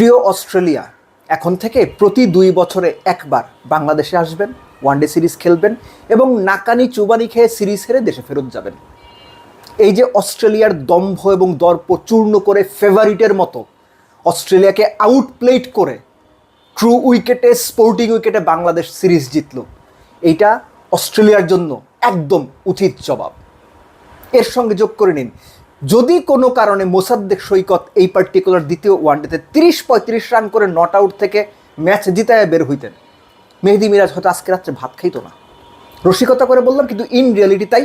প্রিয় অস্ট্রেলিয়া, এখন থেকে প্রতি 2 বছরে একবার বাংলাদেশে আসবেন, ওয়ানডে সিরিজ খেলবেন এবং নাকানি চুবানি খেয়ে সিরিজ হেরে দেশে ফেরত যাবেন। এই যে অস্ট্রেলিয়ার দম্ভ এবং দর্প চূর্ণ করে ফেভারিটের মতো অস্ট্রেলিয়াকে আউটপ্লেট করে ট্রু উইকেটে, স্পোর্টিং উইকেটে বাংলাদেশ সিরিজ জিতল, এইটা অস্ট্রেলিয়ার জন্য একদম উচিত জবাব। এর সঙ্গে যোগ করে নিন, যদি কোনো কারণে মোসাদ্দেক সৈকত এই পার্টিকুলার দ্বিতীয় ওয়ানডেতে 30-35 রান করে নট আউট থেকে ম্যাচ জিতায় বের হইতেন, মেহেদী মিরাজ হয়তো আজকে রাত্রে ভাত খাইতো না। রসিকতা করে বললাম, কিন্তু ইন রিয়ালিটি তাই।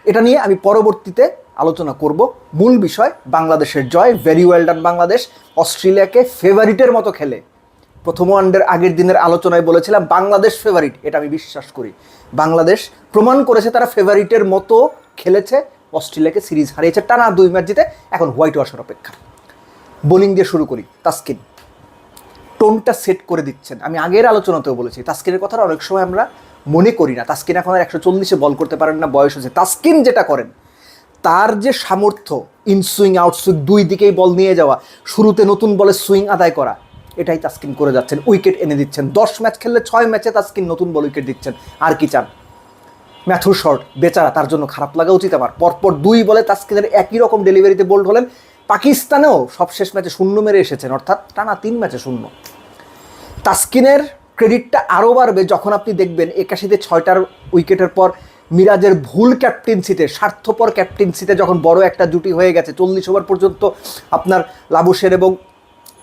এটা নিয়ে আমি পরবর্তীতে আলোচনা করব। মূল বিষয় বাংলাদেশের জয়, ভেরি ওয়েল ডান বাংলাদেশ। অস্ট্রেলিয়াকে ফেভারিটের মতো খেলে প্রথম ওয়ানডের আগের দিনের আলোচনায় বলেছিলাম বাংলাদেশ ফেভারিট, এটা আমি বিশ্বাস করি। বাংলাদেশ প্রমাণ করেছে তারা ফেভারিটের মতো খেলেছে, অস্ট্রেলিয়াকে সিরিজ হারিয়েছে টানা 2 ম্যাচ জিতে। এখন হোয়াইট ওয়াশের অপেক্ষা। বোলিং দিয়ে শুরু করি। তাসকিন টোনটা সেট করে দিচ্ছেন। আমি আগের আলোচনাতেও বলেছি, তাসকিনের কথাটা অনেক সময় আমরা মনে করি না। তাসকিন এখন আর 140-এ বল করতে পারেন না, বয়স হয়েছে। তাসকিন যেটা করেন, তার যে সামর্থ্য, ইনসুইং আউটসুইং 2 দিকেই বল নিয়ে যাওয়া, শুরুতে নতুন বলে সুইং আদায় করা, এটাই তাসকিন করে যাচ্ছেন। উইকেট এনে দিচ্ছেন। 10 ম্যাচ খেললে 6 ম্যাচে তাসকিন নতুন বল উইকেট দিচ্ছেন। আর কি চান? ম্যাথুর শর্ট বেচারা, তার জন্য খারাপ লাগা উচিত আমার। পরপর 2 বলে তাসকিনের একই রকম ডেলিভারিতে বোল্ড হলেন। পাকিস্তানেও সবশেষ ম্যাচে 0 মেরে এসেছেন, অর্থাৎ টানা 3 ম্যাচে 0। তাসকিনের ক্রেডিটটা আরও বাড়বে যখন আপনি দেখবেন 81-তে 6টার উইকেটের পর মিরাজের ভুল ক্যাপ্টেন্সিতে, স্বার্থপর ক্যাপ্টেন্সিতে যখন বড় একটা জুটি হয়ে গেছে, 40 ওভার পর্যন্ত আপনার লাবুশের এবং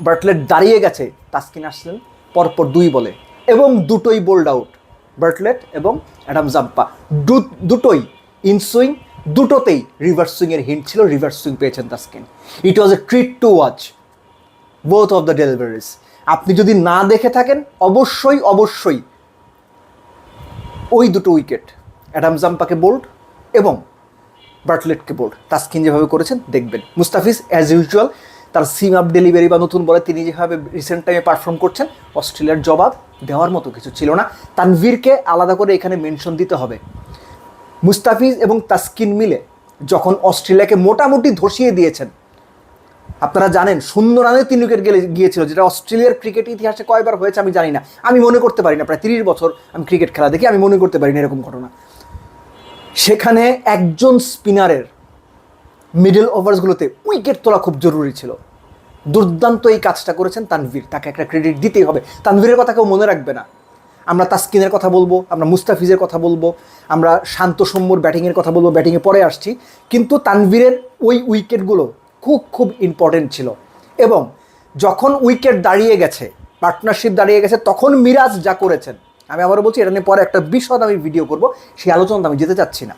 বার্টলেট দাঁড়িয়ে গেছে, তাসকিন আসলেন পরপর 2 বলে এবং দুটোই বোল্ড আউট। বার্টলেট এবং অ্যাডাম জাম্পা দুটোই ইনসুইং, দুটোতেই রিভার্স সুইংয়ের হিন্ট ছিল। রিভার্স সুইং পেয়েছেন Taskin. It was a treat to watch both of the deliveries. আপনি যদি না দেখে থাকেন, অবশ্যই ওই দুটো উইকেট, অ্যাডাম জাম্পাকে বোল্ড এবং বার্টলেটকে বোল্ড, তাসকিন যেভাবে করেছেন দেখবেন। মুস্তাফিজ অ্যাজ ইউজুয়াল তার সিম আপ ডেলিভারি বা নতুন বলে তিনি যেভাবে রিসেন্ট টাইমে পারফর্ম করছেন, অস্ট্রেলিয়ার জবাব দেওয়ার মতো কিছু ছিল না। তানভীরকে আলাদা করে এখানে মেনশন দিতে হবে। মুস্তাফিজ এবং তাসকিন মিলে যখন অস্ট্রেলিয়াকে মোটামুটি ধসিয়ে দিয়েছেন, আপনারা জানেন 0 রানে 3 উইকেট গিয়েছিল, যেটা অস্ট্রেলিয়ার ক্রিকেট ইতিহাসে কয়বার হয়েছে আমি জানি না। আমি মনে করতে পারি না, প্রায় 30 বছর আমি ক্রিকেট খেলা দেখি, আমি মনে করতে পারি না এরকম ঘটনা। সেখানে একজন স্পিনারের মিডল ওভার্সগুলোতে উইকেট তোলা খুব জরুরি ছিল। দুর্দান্ত এই কাজটা করেছেন তানভীর, তাকে একটা ক্রেডিট দিতেই হবে। তানভীরের কথা কেউ মনে রাখবে না। আমরা তাসকিনের কথা বলবো, আমরা মুস্তাফিজের কথা বলবো, আমরা শান্ত সৌম্যর ব্যাটিংয়ের কথা বলবো, ব্যাটিংয়ে পরে আসছি, কিন্তু তানভীরের ওই উইকেটগুলো খুব ইম্পর্টেন্ট ছিল। এবং যখন উইকেট দাঁড়িয়ে গেছে, পার্টনারশিপ দাঁড়িয়ে গেছে, তখন মিরাজ যা করেছেন, আমি আবারও বলছি, এটা নিয়ে পরে একটা বিশদ আমি ভিডিও করব, সেই আলোচনাতে আমি যেতে চাচ্ছি না।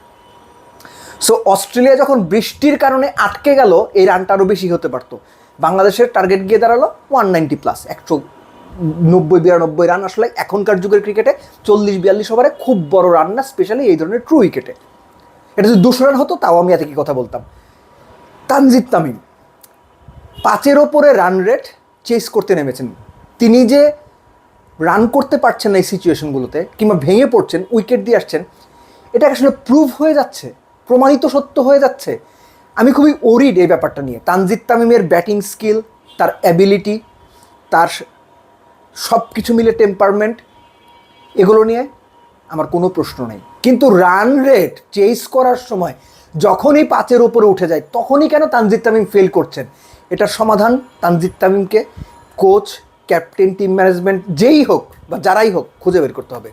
সো অস্ট্রেলিয়া যখন বৃষ্টির কারণে আটকে গেল, এই রানটা আরও বেশি হতে পারতো। বাংলাদেশের টার্গেট গিয়ে দাঁড়ালো 190+, 190-92 রান। আসলে এখনকার যুগের ক্রিকেটে 40-42 ওভারে খুব বড় রান না, স্পেশালি এই ধরনের ট্রু উইকেটে। এটা যদি 200 রান হতো তাও আমি এত কি কথা বলতাম। তানজিদ তামিম 5-এর ওপরে রান রেট চেস করতে নেমেছেন। তিনি যে রান করতে পারছেন না এই সিচুয়েশনগুলোতে, কিংবা ভেঙে পড়ছেন, উইকেট দিয়ে আসছেন, এটা আসলে প্রুভ হয়ে যাচ্ছে, প্রমাণিত সত্য হয়ে যাচ্ছে। আমি খুবই ওরিড এই ব্যাপারটা নিয়ে। তানজিদ তামিমের ব্যাটিং স্কিল, তার অ্যাবিলিটি, তার সব কিছু মিলে টেম্পারমেন্ট, এগুলো নিয়ে আমার কোনো প্রশ্ন নেই। কিন্তু রান রেট চেস করার সময় যখনই 5-এর ওপরে উঠে যায়, তখনই কেন তানজিদ তামিম ফেল করছেন? এটার সমাধান তানজিদ তামিমকে কোচ, ক্যাপ্টেন, টিম ম্যানেজমেন্ট যেই হোক বা যারাই হোক খুঁজে বের করতে হবে।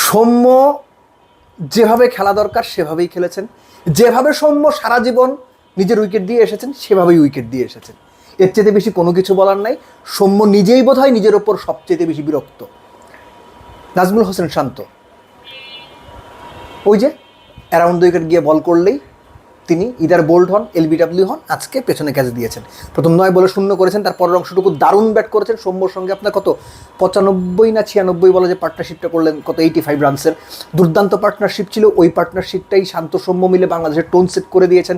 সৌম্য যেভাবে খেলা দরকার সেভাবেই খেলেছেন। যেভাবে সৌম্য সারা জীবন নিজের উইকেট দিয়ে এসেছেন, সেভাবেই উইকেট দিয়ে এসেছেন। এর চেয়ে বেশি কোনো কিছু বলার নাই। সৌম্য নিজেই বোধহয় নিজের ওপর সবচেয়ে বেশি বিরক্ত। নাজমুল হোসেন শান্ত, ওই যে অ্যারাউন্ড দ্য উইকেট গিয়ে বল করলেই তিনি ইদার বোল্ড হন, এলবিডব্লিউ হন। আজকে পেছনে ক্যাচ দিয়েছেন, প্রথম 9 বলে 0 করেছেন, তারপরের অংশটুকু দারুণ ব্যাট করেছেন। সৌম্যর সঙ্গে আপনার কত 95 না 96 বলে যে পার্টনারশিপটা করলেন, কত 85 রানসের দুর্দান্ত পার্টনারশিপ ছিল। ওই পার্টনারশিপটাই শান্ত সৌম্য মিলে বাংলাদেশের টোন সেট করে দিয়েছেন।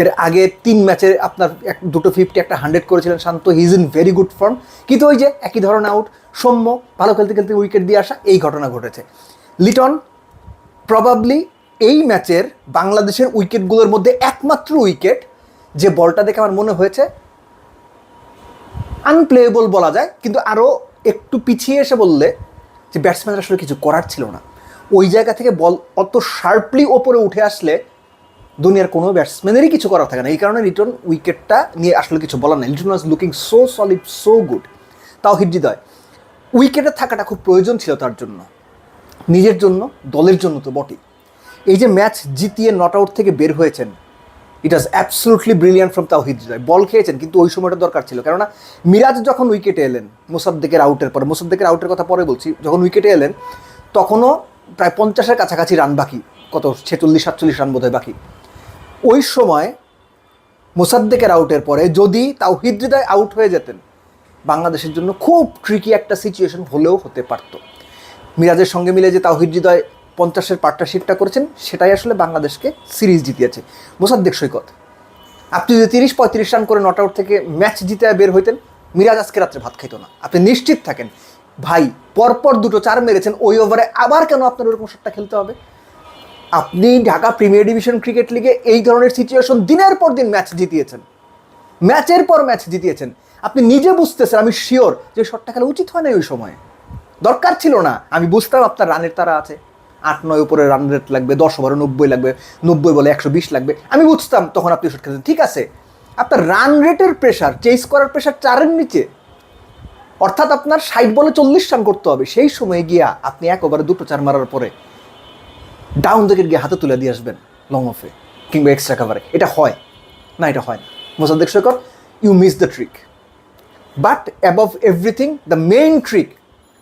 এর আগে 3 ম্যাচে আপনার 2টো 50, একটা 100 করেছিলেন Shanto. He is in very good form. কিন্তু ওই যে একই ধরনের আউট, সৌম্য ভালো খেলতে খেলতে উইকেট দিয়ে আসা, এই ঘটনা ঘটেছে। লিটন প্রবাবলি এই ম্যাচের বাংলাদেশের উইকেটগুলোর মধ্যে একমাত্র উইকেট যে বলটা দেখে আমার মনে হয়েছে আনপ্লেয়েবল বলা যায়, কিন্তু আরও একটু পিছিয়ে এসে বললে যে ব্যাটসম্যানরা আসলে কিছু করার ছিল না। ওই জায়গা থেকে বল অত শার্পলি ওপরে উঠে আসলে দুনিয়ার কোনো ব্যাটসম্যানেরই কিছু করার থাকে না। এই কারণে লিটন উইকেটটা নিয়ে আসলে কিছু বলার নাই। Liton was looking so solid, so good. Towhid Hridoy উইকেটে থাকাটা খুব প্রয়োজন ছিল তার জন্য, নিজের জন্য, দলের জন্য তো বটেই। এই যে ম্যাচ জিতিয়ে নট আউট থেকে বের হয়েছেন, ইট ওয়াজ absolutely brilliant from Towhid Hridoy. বল খেয়েছেন, কিন্তু ওই সময়টা দরকার ছিল। কেননা মিরাজ যখন উইকেটে এলেন মোসাদ্দেকের আউটের পরে, মোসাদ্দেকের আউটের কথা পরে বলছি, যখন উইকেটে এলেন তখনও প্রায় 50-এর কাছাকাছি রান বাকি, কত 46-47 রান বোধহয় বাকি। ওই সময় মোসাদ্দেকের আউটের পরে যদি তাওহিদ হৃদয় আউট হয়ে যেতেন, বাংলাদেশের জন্য খুব ট্রিকি একটা সিচুয়েশন হলেও হতে পারত। মিরাজের সঙ্গে মিলে যে তাওহিদ হৃদয় 50-এর পার্টনারশিপটা করেছেন, সেটাই আসলে বাংলাদেশকে সিরিজ জিতিয়েছে। মোসাদ্দেক সৈকত, আপনি যদি 30-35 রান করে নট আউট থেকে ম্যাচ জিতে বের হইতেন, মিরাজ আজকে রাত্রে ভাত খাইতো না। আপনি নিশ্চিত থাকেন ভাই, পরপর 2 4 মেরেছেন, ওই ওভারে আবার কেন আপনার ওরকম শটটা খেলতে হবে? আপনি ঢাকা প্রিমিয়ার ডিভিশন ক্রিকেট লিগে এই ধরনের সিচুয়েশন দিনের পর দিন ম্যাচ জিতিয়েছেন, ম্যাচের পর ম্যাচ জিতিয়েছেন। আপনি নিজে বুঝতেছেন, আমি শিওর যে শটটা খেলা উচিত হয় না, ওই সময় দরকার ছিল না। আমি বুঝতাম আপনার রানের তারা আছে, 8-9 উপরে রান রেট লাগবে, 10 ওভারে 90 লাগবে, 90 বলে 120 লাগবে, আমি বুঝতাম তখন আপনি শট খেলছেন। ঠিক আছে, আপনার রান রেটের প্রেশার, চেস করার প্রেশার 4-এর নিচে, অর্থাৎ আপনার 60 বলে 40 রান করতে হবে। সেই সময় গিয়া আপনি 1 ওভারে 2 4 মারার পরে ডাউন উইকেট গিয়ে হাতে তুলে দিয়ে আসবেন লং অফে কিংবা এক্সট্রা কাভারে। এটা হয় না, এটা হয় না। Mosaddek Saikat, you miss the trick, but above everything the main trick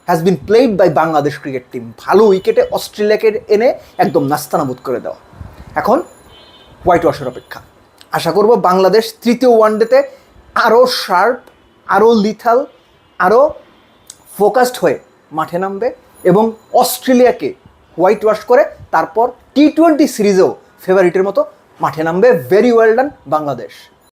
has been played by Bangladesh cricket team. ভালো উইকেটে অস্ট্রেলিয়াকে এনে একদম নাস্তানাবুদ করে দেওয়া। এখন হোয়াইট ওয়াশের অপেক্ষা। আশা করব বাংলাদেশ তৃতীয় ওয়ানডেতে আরও শার্প, আরও লিথাল, আরও ফোকাসড হয়ে মাঠে নামবে এবং অস্ট্রেলিয়াকে হোয়াইট ওয়াশ করে তারপর T20 সিরিজেও ফেভারিটের মতো মাঠে নামবে। Very well done Bangladesh.